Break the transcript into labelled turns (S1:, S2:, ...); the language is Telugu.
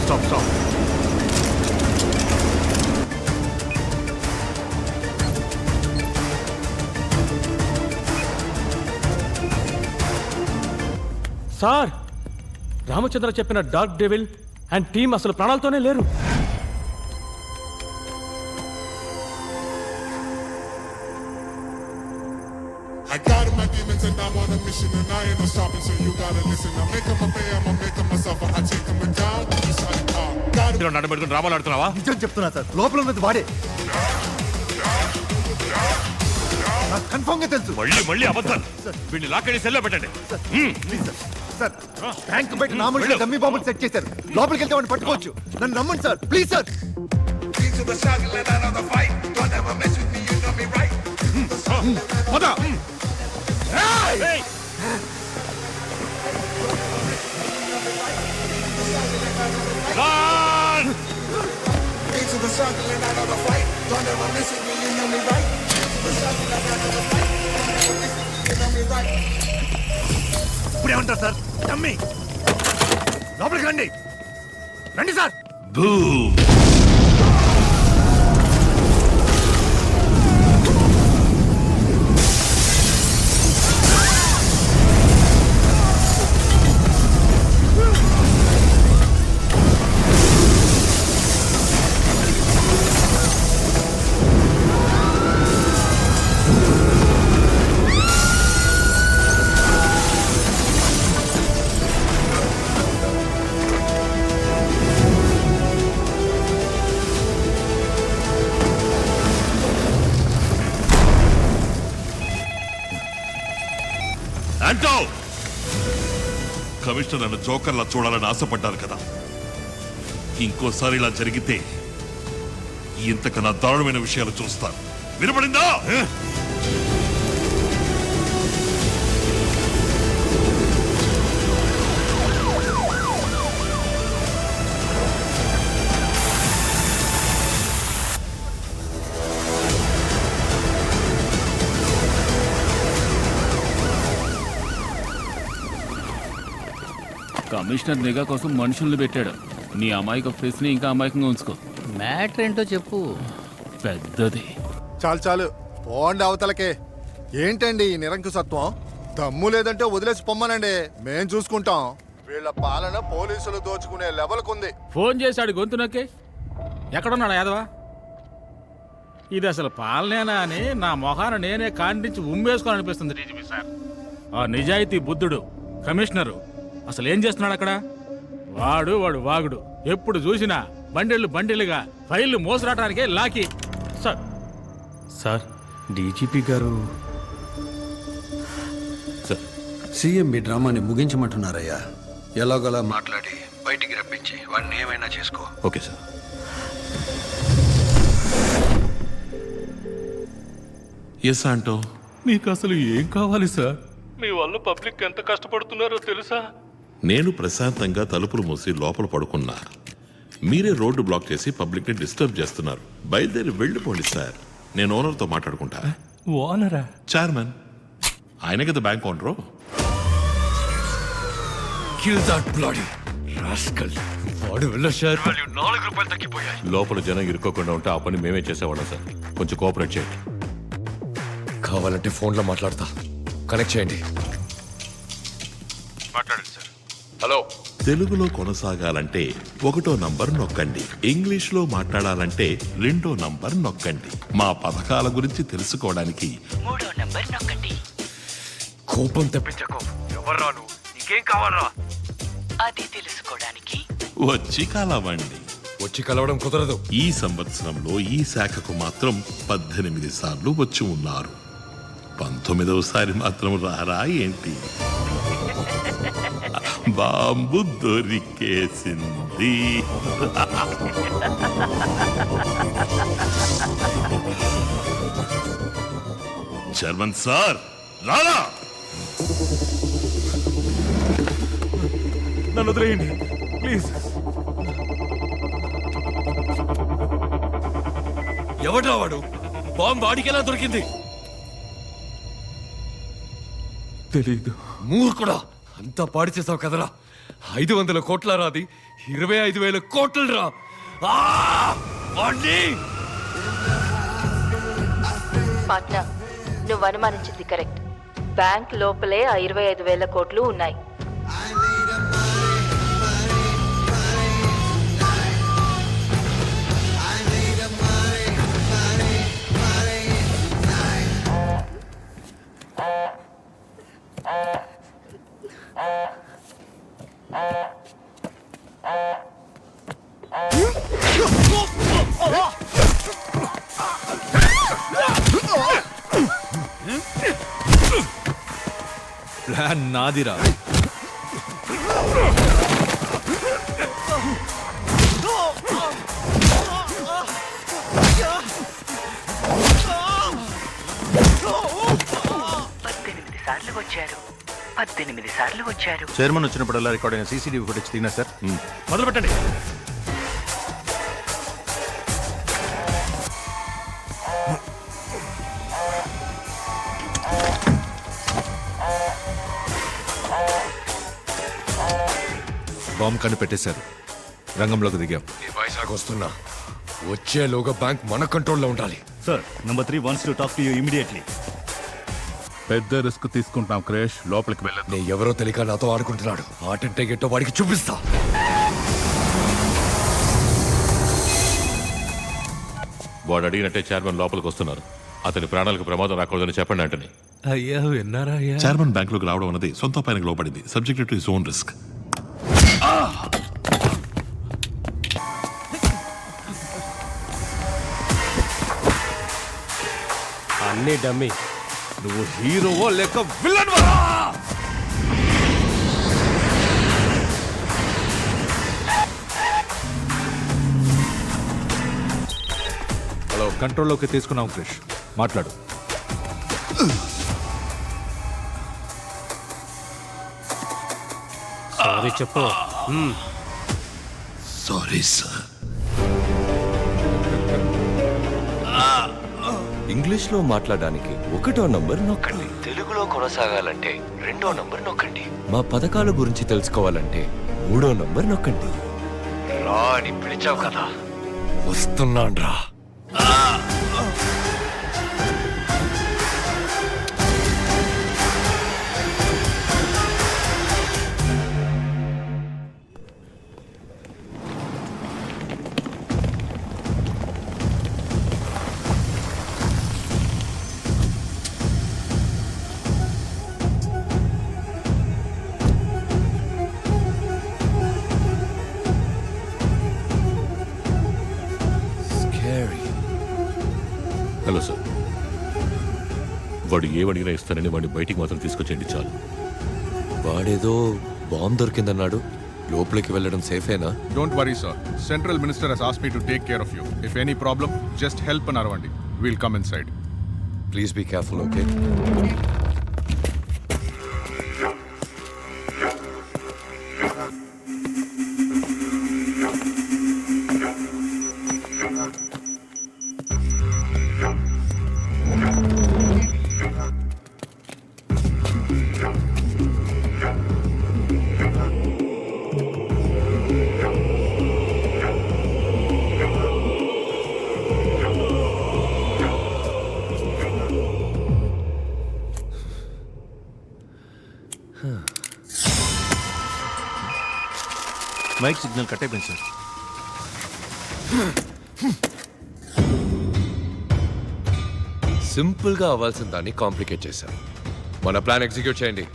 S1: Stop stop.
S2: సార్, రామచంద్ర చెప్పిన డార్క్ డెవిల్ అండ్ టీమ్ అసలు ప్రాణాలతోనే లేరు.
S3: I got my demons and I'm on a mission and I ain't no stopping, so you gotta listen. I'm making my pay, I'm making myself, I take them down.
S1: నడబెట్టుకుని డ్రామాలు ఆడుతున్నావా?
S4: నిజం చెప్తున్నా సార్, లోపల ఉన్నది వాడే. నాకు కన్ఫర్మ్ గా తెలుసు.
S1: మళ్ళీ అబద్ధాలు. వీడిని లాక్కడి సెల్లో పెట్టండి.
S4: ప్లీజ్ సార్, బ్యాంక్ బయట నా మనుషులు డమ్మీ బాంబులు సెట్ చేశారు. లోపలికి వెళ్తే వాడిని పట్టుకోవచ్చు. నన్ను నమ్మండి సార్, ప్లీజ్ సార్. ఇప్పుడే ఉంటారు సార్. డమ్మీ లోపలికి రండి. రండి సార్.
S1: కమిషనర్ నన్ను జోకర్లా చూడాలని ఆశపడ్డారు కదా. ఇంకోసారి ఇలా జరిగితే ఇంతకన్నా దారుణమైన విషయాలు చూస్తారు. వినపడిందా?
S5: కమిషనర్ నిఘా కోసం మనుషుల్ని పెట్టాడు. నీ అమాయక ఫేస్ ని ఇంకా అమాయకంగా ఉంచుకో.
S6: మ్యాటర్ ఏంటో చెప్పు.
S5: పెద్దది.
S4: చాలు చాలు, పోండి అవతలకే. ఏంటండి ఈ నిరంకుశత్వం? దమ్ము లేదంటే వదిలేసి పొమ్మనండి, మేం చూసుకుంటాం. వీళ్ళ పాలన పోలీసులు దోచుకునే లెవెల్కుంది.
S2: ఫోన్ చేశాడు గొంతు నొక్కి. ఎక్కడున్నాడు యాదవా? ఇది అసలు పాలనేనా అని నా మొహాన నేనే కాండించి ఉమ్మేసుకోవాలనిపిస్తుంది డీజీపీ సార్. ఆ నిజాయితీ బుద్ధుడు కమిషనరు అసలు ఏం చేస్తున్నాడు అక్కడ? వాడు వాగుడు. ఎప్పుడు చూసినా బండిలుగా ఫైళ్లు మోసరాటానికే లాకి. సార్
S7: సార్, డీజీపీ గారు సీఎం మీ డ్రామాని ముగించమంటున్నారయ్యా. ఎలాగోలా మాట్లాడి బయటికి రప్పించి వాడిని ఏమైనా చేసుకో.
S1: Okay sir. ఎస్ ఆంటో, మీకు అసలు ఏం కావాలి సార్?
S2: మీ వల్ల పబ్లిక్ ఎంత కష్టపడుతున్నారో తెలుసా?
S1: నేను ప్రశాంతంగా తలుపులు మూసి లోపల పడుకున్నా. మీరే రోడ్డు బ్లాక్ చేసి పబ్లిక్ ని డిస్టర్బ్ చేస్తున్నారు. బయలుదేరి వెళ్ళిపోండి సార్. నేను ఓనర్తో మాట్లాడుకుంటా.
S2: ఓనరా?
S1: చైర్మన్. ఆయన కదా బ్యాంక్ ఓనరు. లోపల జనం ఇరుక్కోకుండా ఉంటే ఆ పని మేమే చేసేవాళ్ళం సార్. కొంచెం కోఆపరేట్ చేయండి.
S8: కావాలంటే ఫోన్లో మాట్లాడతా, కనెక్ట్ చేయండి.
S1: మాట్లాడండి సార్. హలో. తెలుగులో కొనసాగాలంటే 1వ నంబర్ నొక్కండి. ఇంగ్లీష్లో మాట్లాడాలంటే 2వ నంబర్ నొక్కండి. మా పథకాల గురించి తెలుసుకోవడానికి
S9: 3వ నంబర్ నొక్కండి.
S8: కోపం తెప్పించకు. ఎవర్రా నువ్వు? నీకేం కావాలరా?
S9: అది తెలుసుకోవడానికి
S1: వచ్చి కలవండి.
S8: వచ్చి కలవడం కుదరదు.
S1: ఈ సంవత్సరంలో ఈ శాఖకు మాత్రం 18 సార్లు వచ్చి ఉన్నారు. 19వ సారి మాత్రం రారా ఏంటి? బాంబు దొరికేసింది. చైర్మన్ సార్, రారా.
S2: నన్ను వదిలేయండి ప్లీజ్.
S8: ఎవడ్రా వాడు? బాంబు వాడికి ఎలా దొరికింది?
S2: తెలీదు.
S8: మూర్ఖుడా, అంతా పాడి చేసావు కదరా. 500 కోట్ల రాది 25,000 కోట్లు రా
S6: పార్ట్నర్, నువ్వు అనుమానించింది కరెక్ట్. బ్యాంక్ లోపలే ఆ 25,000 కోట్లు ఉన్నాయి.
S8: ప్లాన్ నాదిరా.
S9: పద్దెనిమిది సార్లు వచ్చారు.
S4: చైర్మన్ వచ్చినప్పుడల్లా రికార్డ్ అయిన సీసీటీవీ ఫుటేజ్ తీనా సార్?
S2: మొదలు పెట్టండి.
S8: బాంబు కనిపెట్టేశారు. రంగంలోకి దిగాం. వైజాగ్ వస్తున్నా. వచ్చేలోగా బ్యాంక్ మన కంట్రోల్లో ఉండాలి.
S10: Sir, number 3 wants to talk to you immediately.
S1: పెద్ద రిస్క్ తీసుకుంటాం క్రేష్, లోపలికి వెళ్ళదు.
S8: నేను ఎవరో తెలియక నాతో ఆడుకుంటున్నాడు. ఆటంటే గెట్టో వాడికి చూపిస్తా.
S1: వాడు అడిగినట్టే చైర్మన్ లోపలికి వస్తున్నారు. అతని ప్రాణాలకు ప్రమాదం రాకూడదని చెప్పండి అంటని.
S8: అయ్యా విన్నారా?
S1: చైర్మన్ బ్యాంకులోకి రావడం అన్నది సొంత పైనకి లోపడింది, subject to his own risk.
S8: అన్నీ డమ్మి. నువ్వు హీరోవో లేక విలన్ వా?
S10: హలో, కంట్రోల్లోకి తీసుకున్నాం క్రిష్. మాట్లాడు.
S8: సారీ చెప్పు.
S1: Sorry sir.
S8: ఇంగ్లీష్లో మాట్లాడడానికి 1వ నంబర్ నొక్కండి. తెలుగులో కొనసాగాలంటే 2వ నంబర్ నొక్కండి. మా పథకాల గురించి తెలుసుకోవాలంటే 3వ నంబర్ నొక్కండి. రా అని పిలిచావు కదా, వస్తున్నాన్రా.
S1: హలో సార్, వాడు ఏమడిగినా ఇస్తానని వాడిని బయటికి మాత్రం తీసుకొచ్చేయండి చాలు.
S8: వాడేదో బాంబు దొరికిందన్నాడు. లోపలికి వెళ్ళడం సేఫేనా?
S3: Don't worry, sir. Central Minister has asked me to take care of you. If any problem, just help in Aravandi. We'll come inside.
S8: Please be careful, okay?
S4: Mic signal cut అయిపోయింది సార్.
S8: సింపుల్ గా అవ్వాల్సిన దాన్ని కాంప్లికేట్ చేశారు. మన ప్లాన్ ఎగ్జిక్యూట్ చేయండి.